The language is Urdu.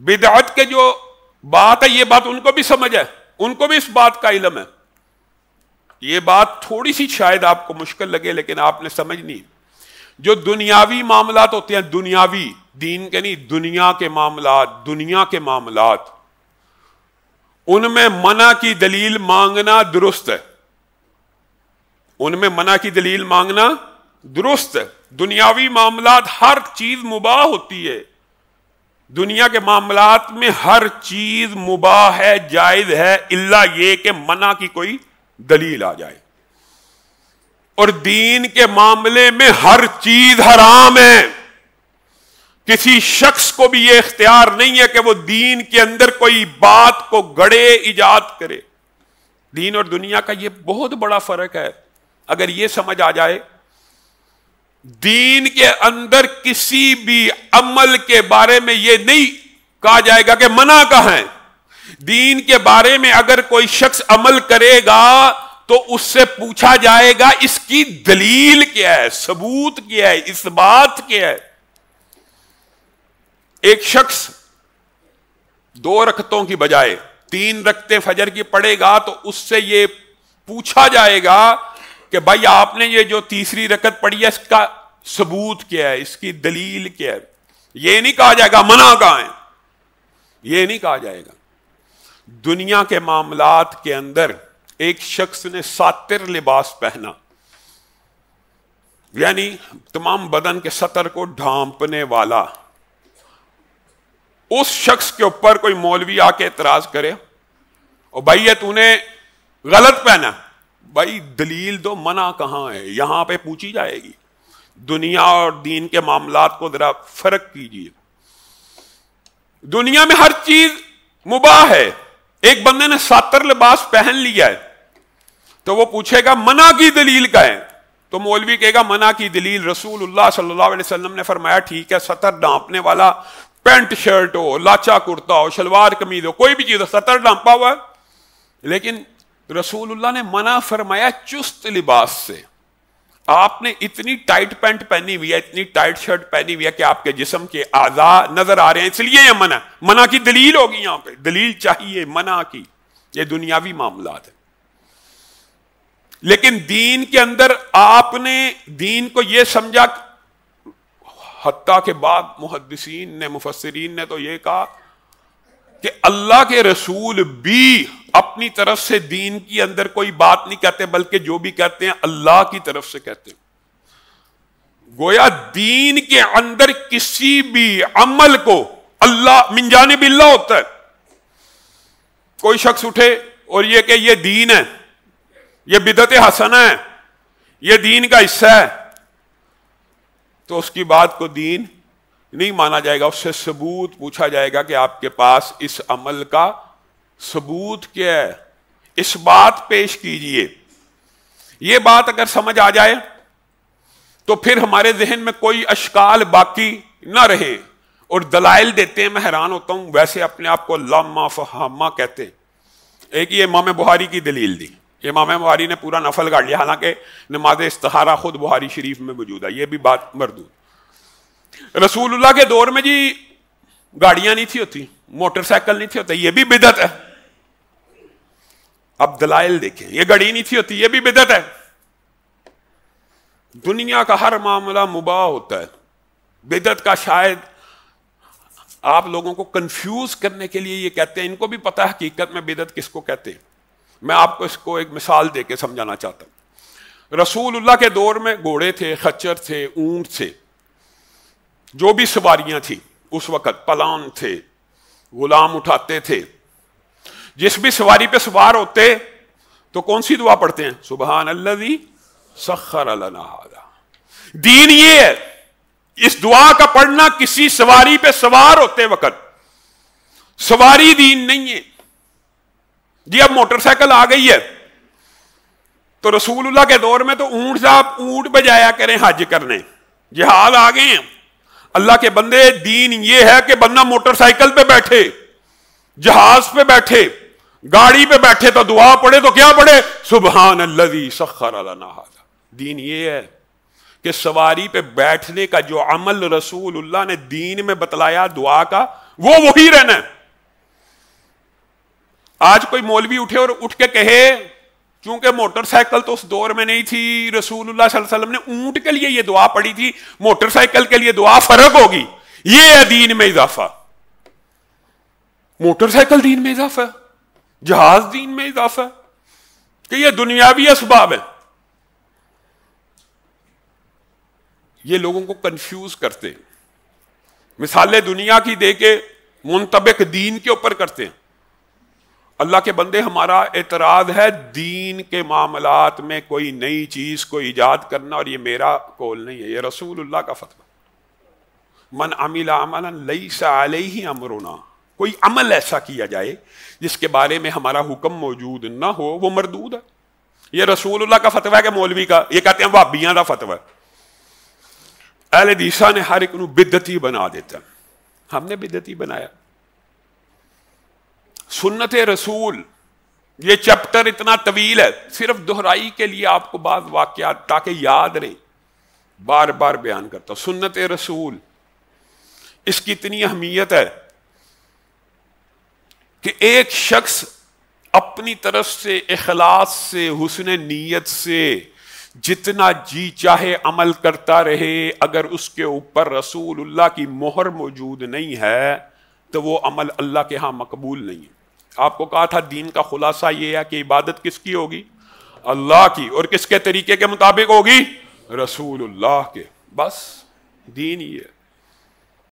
بدعت کے جو بات ہے یہ بات ان کو بھی سمجھ ہے، ان کو بھی اس بات کا علم ہے. یہ بات تھوڑی سی شاید آپ کو مشکل لگے لیکن آپ نے سمجھنی. جو دنیاوی معاملات ہوتے ہیں، دنیاوی، دین کے نہیں، دنیا کے معاملات، دنیا کے معاملات، ان میں منع کی دلیل مانگنا درست ہے. ان میں منع کی دلیل مانگنا درست ہے. دنیاوی معاملات ہر چیز مباح ہوتی ہے. دنیا کے معاملات میں ہر چیز مباح ہے، جائز ہے، الا یہ کہ منع کی کوئی دلیل آ جائے. اور دین کے معاملے میں ہر چیز حرام ہے. کسی شخص کو بھی یہ اختیار نہیں ہے کہ وہ دین کے اندر کوئی بات کو گڑے ایجاد کرے. دین اور دنیا کا یہ بہت بڑا فرق ہے. اگر یہ سمجھ آ جائے، دین کے اندر کسی بھی عمل کے بارے میں یہ نہیں کہا جائے گا کہ منع کہاں ہے. دین کے بارے میں اگر کوئی شخص عمل کرے گا تو اس سے پوچھا جائے گا اس کی دلیل کیا ہے، ثبوت کیا ہے، اثبات کیا ہے. ایک شخص 2 رکعتوں کی بجائے 3 رکعتیں فجر کی پڑھے گا تو اس سے یہ پوچھا جائے گا کہ بھائی آپ نے یہ جو تیسری رکعت پڑھی ہے اس کا ثبوت کیا ہے، اس کی دلیل کیا ہے. یہ نہیں کہا جائے گا منع کہاں ہے، یہ نہیں کہا جائے گا. دنیا کے معاملات کے اندر ایک شخص نے ساتر لباس پہنا، یعنی تمام بدن کے سطر کو ڈھانپنے والا. اس شخص کے اوپر کوئی مولوی آ کے اعتراض کرے اور بھائی یہ تو نے غلط پہنا، بھائی دلیل دو، منع کہاں ہے، یہاں پہ پوچھی جائے گی. دنیا اور دین کے معاملات کو ذرا فرق کیجیے. دنیا میں ہر چیز مباح ہے. ایک بندے نے ساتر لباس پہن لیا ہے تو وہ پوچھے گا منع کی دلیل کا ہے، تو مولوی کہے گا منع کی دلیل رسول اللہ صلی اللہ علیہ وسلم نے فرمایا ٹھیک ہے سطر ڈھانپنے والا، پینٹ شرٹ ہو، لاچا کرتا ہو، شلوار قمیض ہو، کوئی بھی چیز ہو، سطر ڈھانپا ہوا ہے. لیکن رسول اللہ نے منع فرمایا چست لباس سے. آپ نے اتنی ٹائٹ پینٹ پہنی ہوئی ہے، اتنی ٹائٹ شرٹ پہنی ہوئی ہے کہ آپ کے جسم کے اعضاء نظر آ رہے ہیں، اس لیے یہ منع کی دلیل ہوگی. یہاں پہ دلیل چاہیے منع کی. یہ دنیاوی معاملات ہے. لیکن دین کے اندر آپ نے دین کو یہ سمجھا، حتیٰ کہ بعض محدثین نے، مفسرین نے تو یہ کہا کہ اللہ کے رسول بھی اپنی طرف سے دین کی اندر کوئی بات نہیں کہتے، بلکہ جو بھی کہتے ہیں اللہ کی طرف سے کہتے ہیں. گویا دین کے اندر کسی بھی عمل کو اللہ من جانب اللہ ہوتا ہے. کوئی شخص اٹھے اور یہ کہ یہ دین ہے، یہ بدعت حسنہ ہے، یہ دین کا حصہ ہے، تو اس کی بات کو دین نہیں مانا جائے گا. اس سے ثبوت پوچھا جائے گا کہ آپ کے پاس اس عمل کا ثبوت کیا ہے، اس بات پیش کیجئے. یہ بات اگر سمجھ آ جائے تو پھر ہمارے ذہن میں کوئی اشکال باقی نہ رہے. اور دلائل دیتے ہیں، میں حیران ہوتا ہوں، ویسے اپنے آپ کو لامہ فہامہ کہتے ہیں. ایک یہ امام بخاری کی دلیل دی، امام بخاری نے پورا نفل گاڑ لیا، حالانکہ نماز استخارہ خود بخاری شریف میں موجود ہے. یہ بھی بات مردود. رسول اللہ کے دور میں جی گاڑیاں نہیں تھی ہوتی، موٹر سائیکل نہیں تھی ہوتی، یہ بھی بدعت ہے. اب دلائل دیکھیں، یہ گاڑی نہیں تھی ہوتی، یہ بھی بدعت ہے. دنیا کا ہر معاملہ مباح ہوتا ہے. بدعت کا شاید آپ لوگوں کو کنفیوز کرنے کے لیے یہ کہتے ہیں، ان کو بھی پتہ ہے حقیقت میں بدعت کس کو کہتے ہیں. میں آپ کو اس کو ایک مثال دے کے سمجھانا چاہتا ہوں. رسول اللہ کے دور میں گھوڑے تھے، خچر تھے، اونٹ تھے، جو بھی سواریاں تھیں اس وقت، پلان تھے، غلام اٹھاتے تھے. جس بھی سواری پہ سوار ہوتے تو کون سی دعا پڑھتے ہیں؟ سبحان الذی سخر لنا ھذا. دین یہ ہے. اس دعا کا پڑھنا کسی سواری پہ سوار ہوتے وقت. سواری دین نہیں ہے. جی اب موٹر سائیکل آ گئی ہے تو رسول اللہ کے دور میں تو اونٹ صاحب اونٹ پہ جایا کریں حج کرنے. جہاز آ گئے ہیں. اللہ کے بندے دین یہ ہے کہ بندہ موٹر سائیکل پہ بیٹھے، جہاز پہ بیٹھے، گاڑی پہ بیٹھے تو دعا پڑھے تو کیا پڑھے؟ سبحان الذی سخر لنا ھذا. دین یہ ہے کہ سواری پہ بیٹھنے کا جو عمل رسول اللہ نے دین میں بتلایا دعا کا، وہ وہی رہنا ہے. آج کوئی مولوی اٹھے اور اٹھ کے کہے چونکہ موٹر سائیکل تو اس دور میں نہیں تھی، رسول اللہ صلی اللہ علیہ وسلم نے اونٹ کے لیے یہ دعا پڑھی تھی، موٹر سائیکل کے لیے دعا فرق ہوگی، یہ ہے دین میں اضافہ. موٹر سائیکل دین میں اضافہ ہے، جہاز دین میں اضافہ ہے کہ یہ دنیاوی اسباب ہیں. یہ لوگوں کو کنفیوز کرتے ہیں، مثالیں دنیا کی دے کے منطبق دین کے اوپر کرتے ہیں. اللہ کے بندے، ہمارا اعتراض ہے دین کے معاملات میں کوئی نئی چیز کو ایجاد کرنا، اور یہ میرا قول نہیں ہے، یہ رسول اللہ کا فتویٰ. من عمل عملا لیس علیہ امرنا، کوئی عمل ایسا کیا جائے جس کے بارے میں ہمارا حکم موجود نہ ہو، وہ مردود ہے. یہ رسول اللہ کا فتویٰ ہے کہ مولوی کا؟ یہ کہتے ہیں وہابیاں کا فتویٰ ہے. اہل حدیث نے ہر ایک نو بدعتی بنا دیتا. ہم نے بدعتی بنایا. سنت رسول، یہ چیپٹر اتنا طویل ہے، صرف دہرائی کے لیے آپ کو بعض واقعات تاکہ یاد رہے بار بار بیان کرتا ہوں. سنت رسول، اس کی اتنی اہمیت ہے کہ ایک شخص اپنی طرف سے اخلاص سے، حسن نیت سے جتنا جی چاہے عمل کرتا رہے، اگر اس کے اوپر رسول اللہ کی مہر موجود نہیں ہے تو وہ عمل اللہ کے ہاں مقبول نہیں ہے. آپ کو کہا تھا دین کا خلاصہ یہ ہے کہ عبادت کس کی ہوگی؟ اللہ کی. اور کس کے طریقے کے مطابق ہوگی؟ رسول اللہ کے. بس دین یہ ہے.